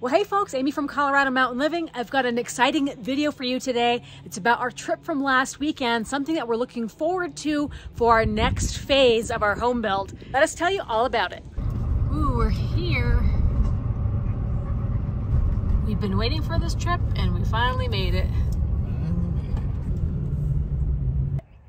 Well, hey folks, Amy from Colorado Mountain Living. I've got an exciting video for you today. It's about our trip from last weekend, something that we're looking forward to for our next phase of our home build. Let us tell you all about it. Ooh, we're here. We've been waiting for this trip and we finally made it.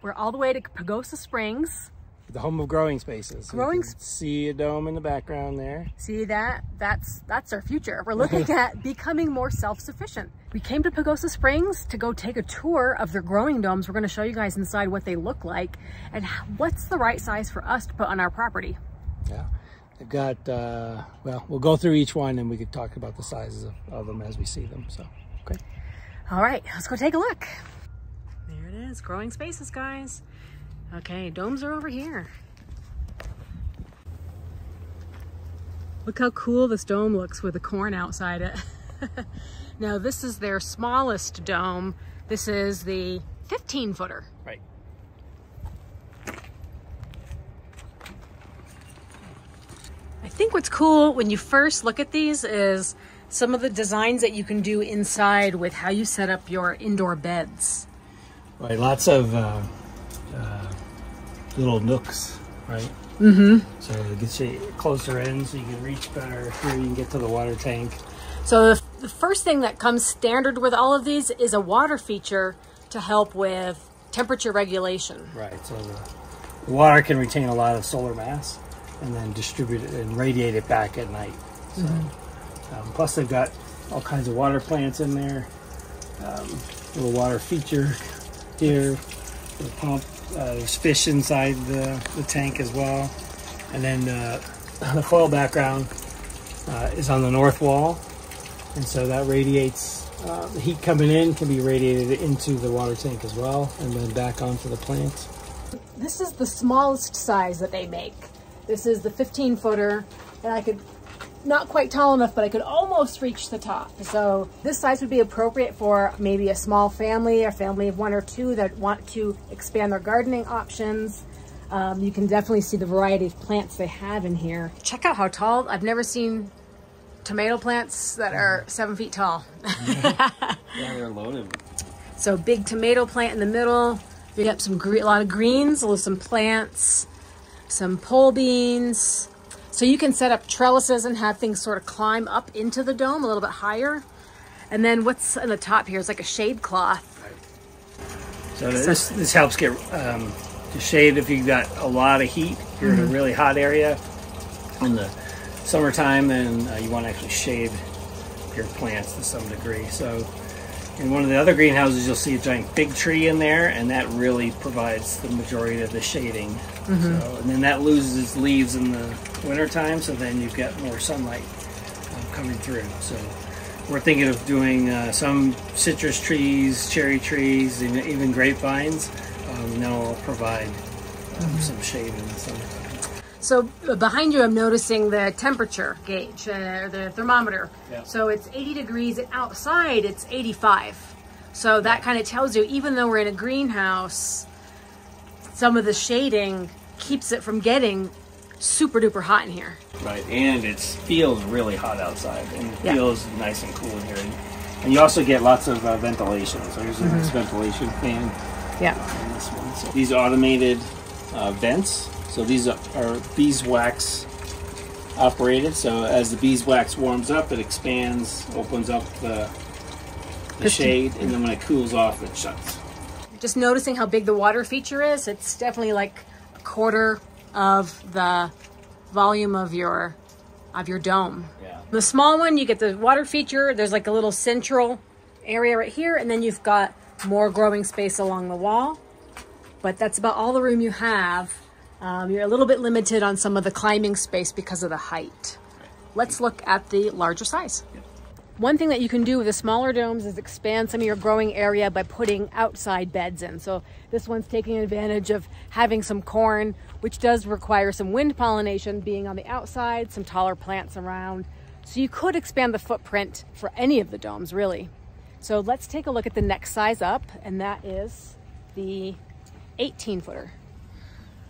We're all the way to Pagosa Springs. The home of growing spaces. So see a dome in the background there. See that? That's our future. We're looking at becoming more self-sufficient. We came to Pagosa Springs to go take a tour of their growing domes. We're going to show you guys inside what they look like and what's the right size for us to put on our property. Yeah, they've got, well, we'll go through each one and we could talk about the sizes of them as we see them. So, okay. All right, let's go take a look. There it is, growing spaces, guys. Okay, domes are over here. Look how cool this dome looks with the corn outside it. Now this is their smallest dome. This is the 15-footer. Right. I think what's cool when you first look at these is some of the designs that you can do inside with how you set up your indoor beds. Right, lots of little nooks, right? Mm-hmm. So it gets you closer in so you can reach better. Here you can get to the water tank. So the first thing that comes standard with all of these is a water feature to help with temperature regulation. Right, so the water can retain a lot of solar mass and then distribute it and radiate it back at night. So, plus they've got all kinds of water plants in there. Little water feature here, the pump. There's fish inside the tank as well. And then the foil background is on the north wall. And so that radiates, the heat coming in can be radiated into the water tank as well and then back onto the plants. This is the smallest size that they make. This is the 15-footer, and I could, not quite tall enough, but I could almost reach the top. So this size would be appropriate for maybe a small family, a family of 1 or 2 that want to expand their gardening options. You can definitely see the variety of plants they have in here. Check out how tall. I've never seen tomato plants that are 7 feet tall. Yeah, they're loaded. So big tomato plant in the middle. We got some a lot of greens, some plants, some pole beans. So you can set up trellises and have things sort of climb up into the dome a little bit higher. And then what's on the top here is like a shade cloth. Right. So this helps get the shade if you've got a lot of heat. You're in a really hot area in the summertime and you want to actually shade your plants to some degree. So in one of the other greenhouses, you'll see a giant fig tree in there, and that really provides the majority of the shading. So, and then that loses its leaves in the wintertime, so then you've got more sunlight coming through. So we're thinking of doing some citrus trees, cherry trees, even grapevines, and that'll provide some shade in the summertime. So behind you, I'm noticing the temperature gauge, the thermometer. Yeah. So it's 80 degrees, and outside it's 85. So that kind of tells you, even though we're in a greenhouse, some of the shading keeps it from getting super duper hot in here. Right, and it feels really hot outside, and it feels nice and cool in here. And you also get lots of ventilation. So here's a nice ventilation fan. Yeah. On this one. So these automated vents. So these are beeswax operated. So as the beeswax warms up, it expands, opens up the shade, and then when it cools off, it shuts. Just noticing how big the water feature is. It's definitely like a quarter of the volume of your dome. Yeah. The small one, you get the water feature. There's like a little central area right here, and then you've got more growing space along the wall. But that's about all the room you have. You're a little bit limited on some of the climbing space because of the height. Let's look at the larger size. Yep. One thing that you can do with the smaller domes is expand some of your growing area by putting outside beds in. So this one's taking advantage of having some corn, which does require some wind pollination being on the outside, some taller plants around. So you could expand the footprint for any of the domes, really. So let's take a look at the next size up, and that is the 18-footer.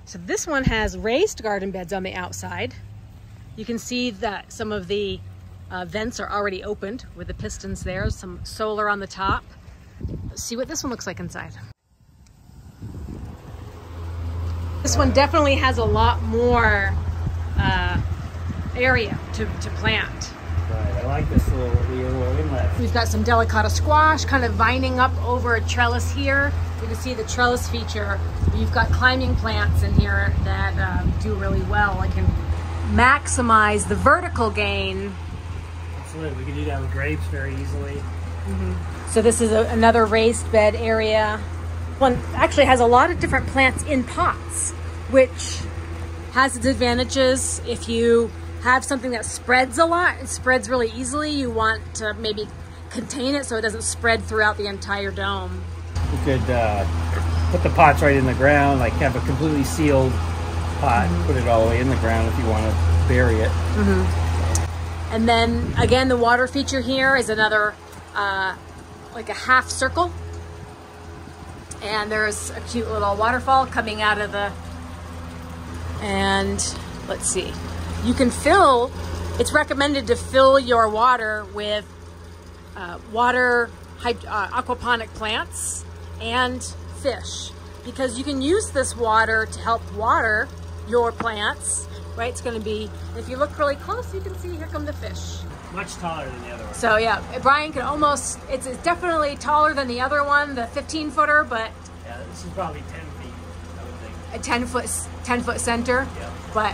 So this one has raised garden beds on the outside. You can see that some of the vents are already opened with the pistons there, some solar on the top. Let's see what this one looks like inside. This one definitely has a lot more area to plant. Right, I like this little inlet. We've got some delicata squash kind of vining up over a trellis here. You can see the trellis feature. You've got climbing plants in here that do really well. I can maximize the vertical gain. Absolutely, we can do that with grapes very easily. So this is another raised bed area. One actually has a lot of different plants in pots, which has its advantages. If you have something that spreads a lot, it spreads really easily, you want to maybe contain it so it doesn't spread throughout the entire dome. You could put the pots right in the ground, like have a completely sealed pot, put it all the way in the ground if you want to bury it. And then again, the water feature here is another like a half circle, and there's a cute little waterfall coming out of the, and let's see, you can fill, it's recommended to fill your water with aquaponic plants and fish, because you can use this water to help water your plants, right? It's going to be, if you look really close, you can see here come the fish. Much taller than the other one. So yeah, Brian can almost, it's definitely taller than the other one, the 15-footer, but yeah, this is probably 10 feet, I would think. a 10-foot center, Yeah. but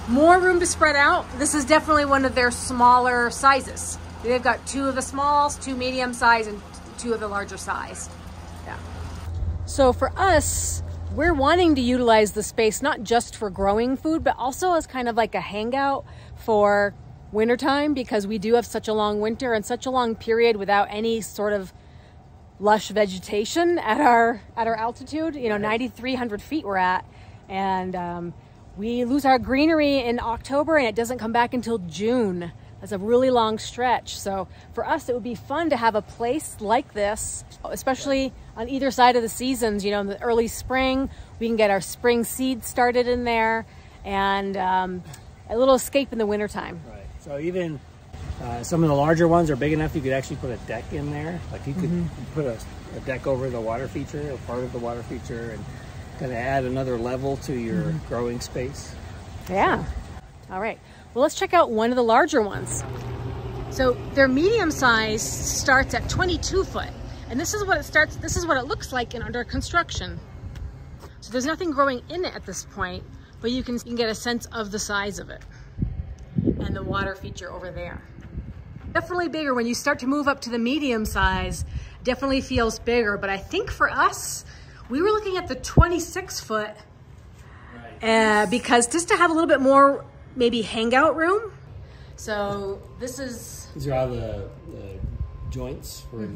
more room to spread out. This is definitely one of their smaller sizes. They've got 2 of the smalls, 2 medium size, and 2 of the larger size. Yeah. So for us, we're wanting to utilize the space not just for growing food, but also as kind of like a hangout for wintertime, because we do have such a long winter and such a long period without any sort of lush vegetation at our altitude, you know, 9,300 feet we're at, and we lose our greenery in October and it doesn't come back until June. That's a really long stretch. So for us, it would be fun to have a place like this, especially on either side of the seasons. You know, in the early spring, we can get our spring seeds started in there, and a little escape in the wintertime. Right. So even some of the larger ones are big enough you could actually put a deck in there. Like you could put a deck over the water feature, or part of the water feature, and kind of add another level to your growing space. Yeah. All right. Well, let's check out one of the larger ones. So their medium size starts at 22 foot. And this is what it looks like under construction. So there's nothing growing in it at this point, but you can get a sense of the size of it and the water feature over there. Definitely bigger when you start to move up to the medium size, definitely feels bigger. But I think for us, we were looking at the 26 foot because just to have a little bit more maybe hangout room. So these are all the joints for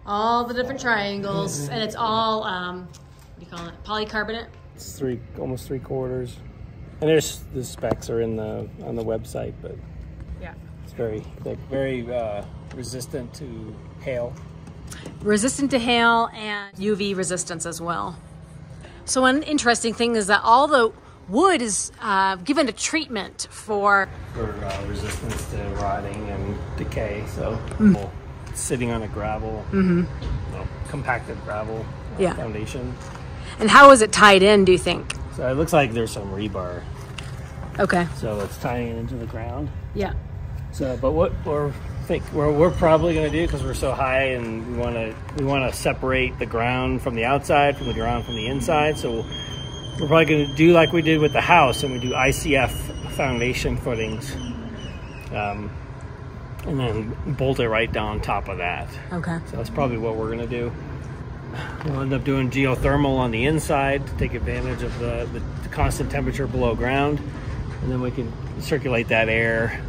all the different triangles, and it's all what do you call it, polycarbonate. It's almost 3/4, and there's the specs are on the website, but yeah, it's very resistant to hail. Resistant to hail and UV resistance as well. So one interesting thing is that all the wood is given a treatment for resistance to rotting and decay. So it's sitting on a gravel, compacted gravel foundation. And how is it tied in, do you think? So it looks like there's some rebar. Okay. So it's tying it into the ground. Yeah. So, but what we're probably going to do, because we're so high and we want to separate the ground from the outside, from the ground from the inside. So we're probably going to do like we did with the house, and we do ICF foundation footings, and then bolt it right down top of that. Okay. So that's probably what we're going to do. We'll end up doing geothermal on the inside to take advantage of the constant temperature below ground, and then we can circulate that air,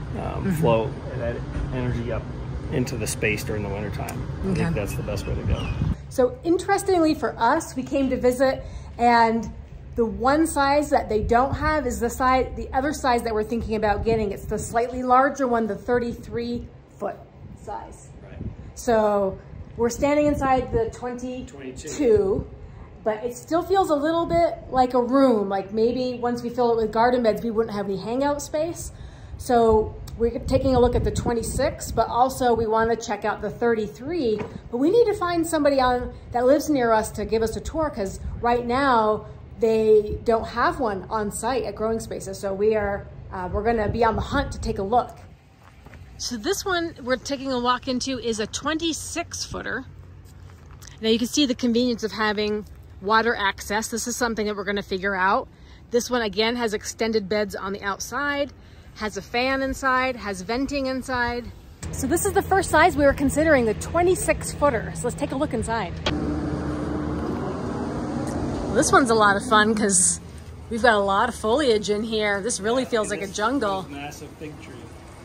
flow that energy up into the space during the wintertime. I think that's the best way to go. So interestingly for us, we came to visit, and the one size that they don't have is the other size that we're thinking about getting. It's the slightly larger one, the 33-foot size. Right. So we're standing inside the 22, but it still feels a little bit like a room. Like maybe once we fill it with garden beds, we wouldn't have any hangout space. So We're taking a look at the 26, but also we want to check out the 33. But we need to find somebody that lives near us to give us a tour, because right now they don't have one on site at Growing Spaces. So we're going to be on the hunt to take a look. So this one we're taking a walk into is a 26 footer. Now you can see the convenience of having water access. This is something that we're going to figure out. This one again has extended beds on the outside, has a fan inside, has venting inside. So this is the first size we were considering, the 26 footer. So let's take a look inside. Well, this one's a lot of fun because we've got a lot of foliage in here. This really feels like a jungle. Massive fig tree.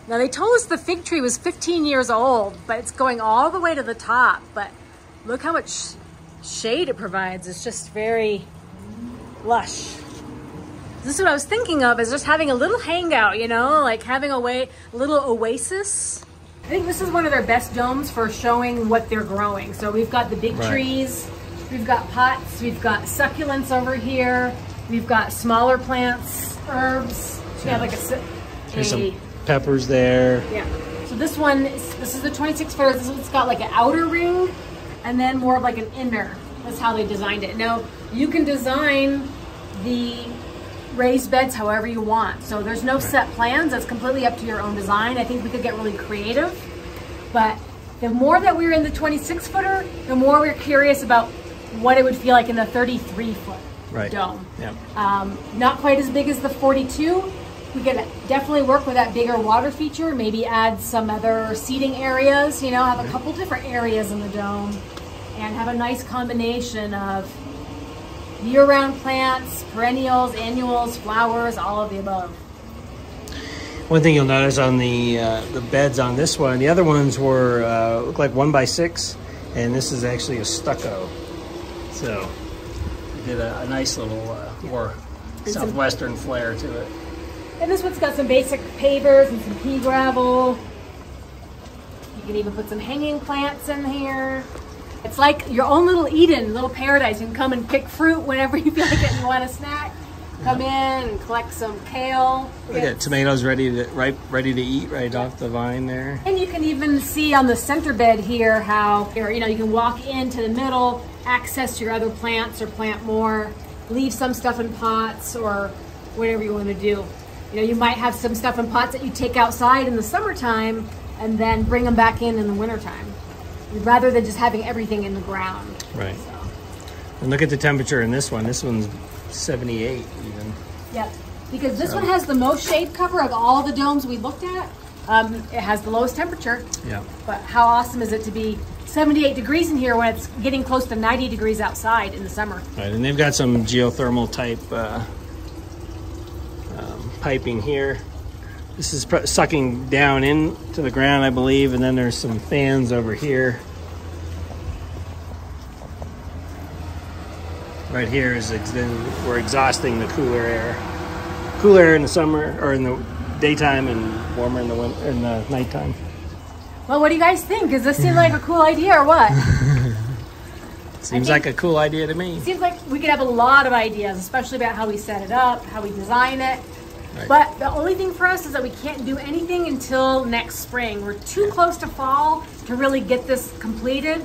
Now they told us the fig tree was 15 years old, but it's going all the way to the top. But look how much shade it provides. It's just very lush. This is what I was thinking of, is just having a little hangout, you know, like having a little oasis. I think this is one of their best domes for showing what they're growing. So we've got the big trees, we've got pots, we've got succulents over here, we've got smaller plants, herbs. So we have like There's some peppers there. Yeah. So this is the 26 footer. This one's got like an outer ring and then more of like an inner. That's how they designed it. Now you can design the raised beds however you want. So there's no set plans. That's completely up to your own design. I think we could get really creative. But the more that we're in the 26 footer, the more we're curious about what it would feel like in the 33 foot dome. Yeah. Not quite as big as the 42. We could definitely work with that bigger water feature, maybe add some other seating areas, you know, have a couple different areas in the dome and have a nice combination of year-round plants, perennials, annuals, flowers, all of the above. One thing you'll notice on the beds on this one, the other ones were look like 1x6, and this is actually a stucco. So we did a nice little more southwestern flair to it. And this one's got some basic pavers and some pea gravel. You can even put some hanging plants in here. It's like your own little Eden, little paradise. You can come and pick fruit whenever you feel like it and you want a snack. Come in and collect some kale. We got tomatoes ready to eat right off the vine there. And you can even see on the center bed here how you can walk into the middle, access your other plants or plant more, leave some stuff in pots or whatever you want to do. You know, you might have some stuff in pots that you take outside in the summertime and then bring them back in the wintertime, rather than just having everything in the ground. Right. So. And look at the temperature in this one. This one's 78 even. Yep. Because this one has the most shade cover of all the domes we looked at. It has the lowest temperature. Yeah. But how awesome is it to be 78 degrees in here when it's getting close to 90 degrees outside in the summer? Right, and they've got some geothermal type piping here. This is sucking down into the ground, I believe, and then there's some fans over here. Right here is we're exhausting the cooler air. Cooler air in the summer or in the daytime, and warmer in the nighttime. Well, what do you guys think? Does this seem like a cool idea or what? Seems like a cool idea to me. It seems like we could have a lot of ideas, especially about how we set it up, how we design it. Right. But the only thing for us is that we can't do anything until next spring. We're too close to fall to really get this completed.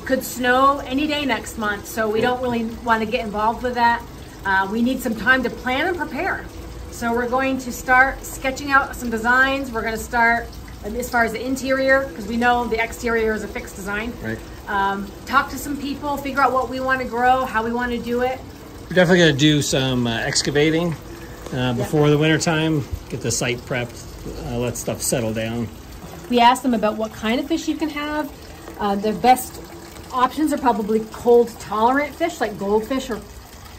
Could snow any day next month, so we don't really want to get involved with that. We need some time to plan and prepare. So we're going to start sketching out some designs. We're going to start as far as the interior, because we know the exterior is a fixed design. Right. Talk to some people, figure out what we want to grow, how we want to do it. We're definitely going to do some excavating before the winter time, get the site prepped, let stuff settle down. We asked them about what kind of fish you can have. The best options are probably cold tolerant fish like goldfish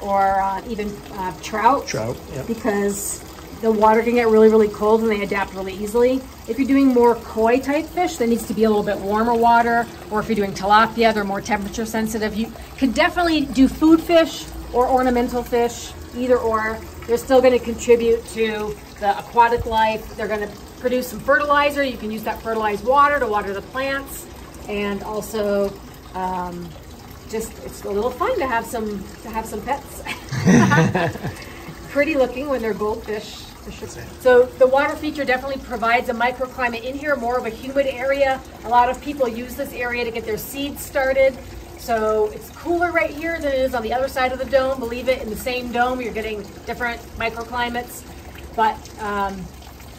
or even trout. Trout, yeah. Because the water can get really, really cold and they adapt really easily. If you're doing more koi type fish, that needs to be a little bit warmer water, or if you're doing tilapia, they're more temperature sensitive. You can definitely do food fish or ornamental fish, either or. They're still going to contribute to the aquatic life. They're going to produce some fertilizer. You can use that fertilized water to water the plants, and also it's a little fun to have some pets. Pretty looking when they're goldfish. For sure. So the water feature definitely provides a microclimate in here, more of a humid area. A lot of people use this area to get their seeds started. So it's cooler right here than it is on the other side of the dome. Believe it, in the same dome, you're getting different microclimates. But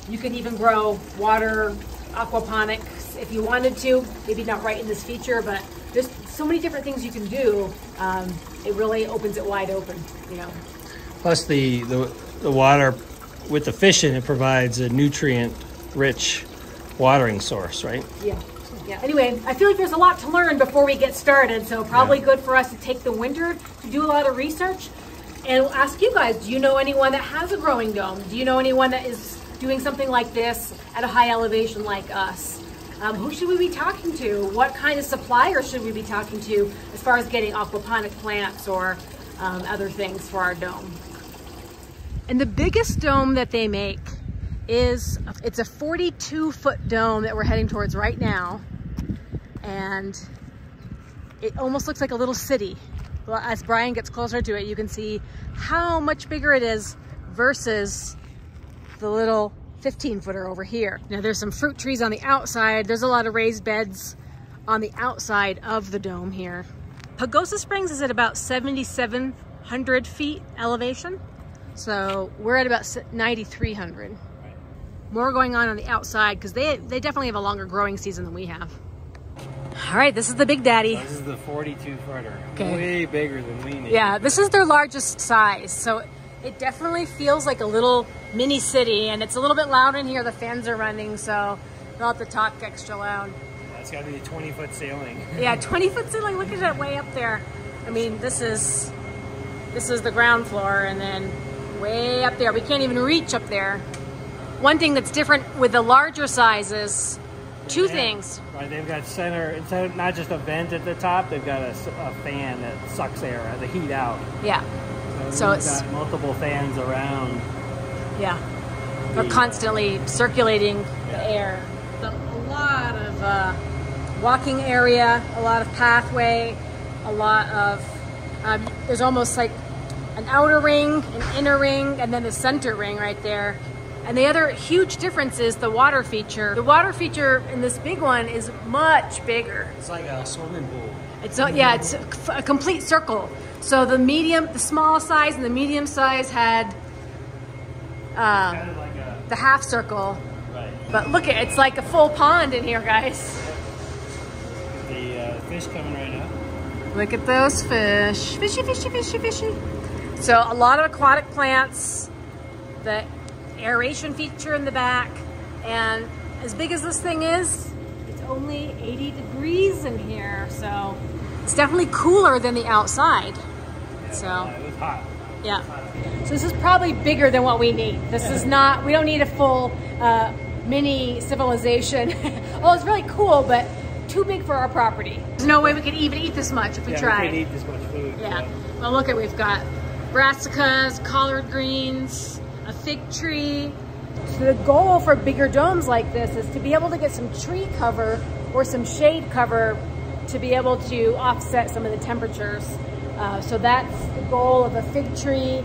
you can even grow water aquaponics if you wanted to. Maybe not right in this feature, but there's so many different things you can do. It really opens it wide open, you know. Plus the water with the fish in it provides a nutrient-rich watering source, right? Yeah. Yeah. Anyway, I feel like there's a lot to learn before we get started, so probably good for us to take the winter to do a lot of research and ask you guys, do you know anyone that has a growing dome? Do you know anyone that is doing something like this at a high elevation like us? Who should we be talking to? What kind of supplier should we be talking to as far as getting aquaponic plants or other things for our dome? And the biggest dome that they make is, it's a 42-foot dome that we're heading towards right now. And it almost looks like a little city. Well, as Brian gets closer to it, you can see how much bigger it is versus the little 15-footer over here. Now there's some fruit trees on the outside. There's a lot of raised beds on the outside of the dome here. Pagosa Springs is at about 7,700 feet elevation. So we're at about 9,300. More going on the outside because they definitely have a longer growing season than we have. All right, this is the Big Daddy. This is the 42-footer. Okay. Way bigger than we need. Yeah, this is their largest size. So it definitely feels like a little mini city, and it's a little bit loud in here. The fans are running, so they'll have to talk extra loud. That's got to be a 20-foot ceiling. Yeah, 20-foot ceiling. Look at that way up there. I mean, this is the ground floor, and then way up there. We can't even reach up there. One thing that's different with the larger sizes, two things. Right, they've got center, instead of not just a vent at the top, they've got a fan that sucks air, the heat out. Yeah. So it's got multiple fans around. Yeah. They're constantly circulating the air. A lot of walking area, a lot of pathway, a lot of, there's almost like an outer ring, an inner ring, and then the center ring right there. And the other huge difference is the water feature. The water feature in this big one is much bigger. It's like a swimming pool. It's a complete circle. So the small size and the medium size had kind of like the half circle. Right. But look, it's like a full pond in here, guys. The fish coming right up. Look at those fish. Fishy, fishy, fishy, fishy. So a lot of aquatic plants, the aeration feature in the back, and as big as this thing is, it's only 80 degrees in here, so it's definitely cooler than the outside. Yeah, so it was hot. Yeah. So this is probably bigger than what we need. This is not, we don't need a full mini civilization. Well, it's really cool, but too big for our property. There's no way we could even eat this much if we tried. We could eat this much food. Yeah. Well, look at, we've got brassicas, collard greens, a fig tree. So the goal for bigger domes like this is to be able to get some tree cover or some shade cover to be able to offset some of the temperatures. So that's the goal of a fig tree,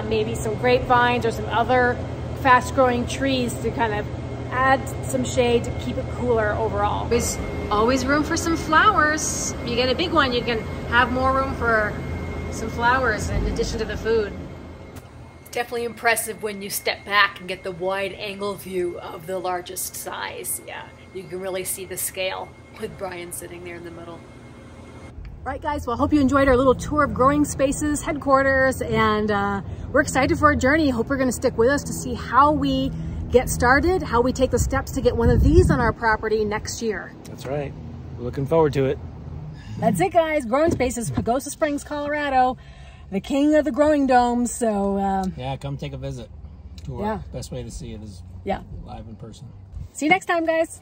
maybe some grapevines or some other fast growing trees to kind of add some shade to keep it cooler overall. There's always room for some flowers. If you get a big one, you can have more room for some flowers in addition to the food. Definitely impressive when you step back and get the wide angle view of the largest size. Yeah, you can really see the scale with Brian sitting there in the middle. Right, guys, well, I hope you enjoyed our little tour of Growing Spaces headquarters, and we're excited for our journey. Hope you're going to stick with us to see how we get started, how we take the steps to get one of these on our property next year. That's right. We're looking forward to it. That's it, guys. Growing Spaces, Pagosa Springs, Colorado, the king of the growing domes. So yeah, come take a visit. Tour. Yeah. Best way to see it is live in person. See you next time, guys.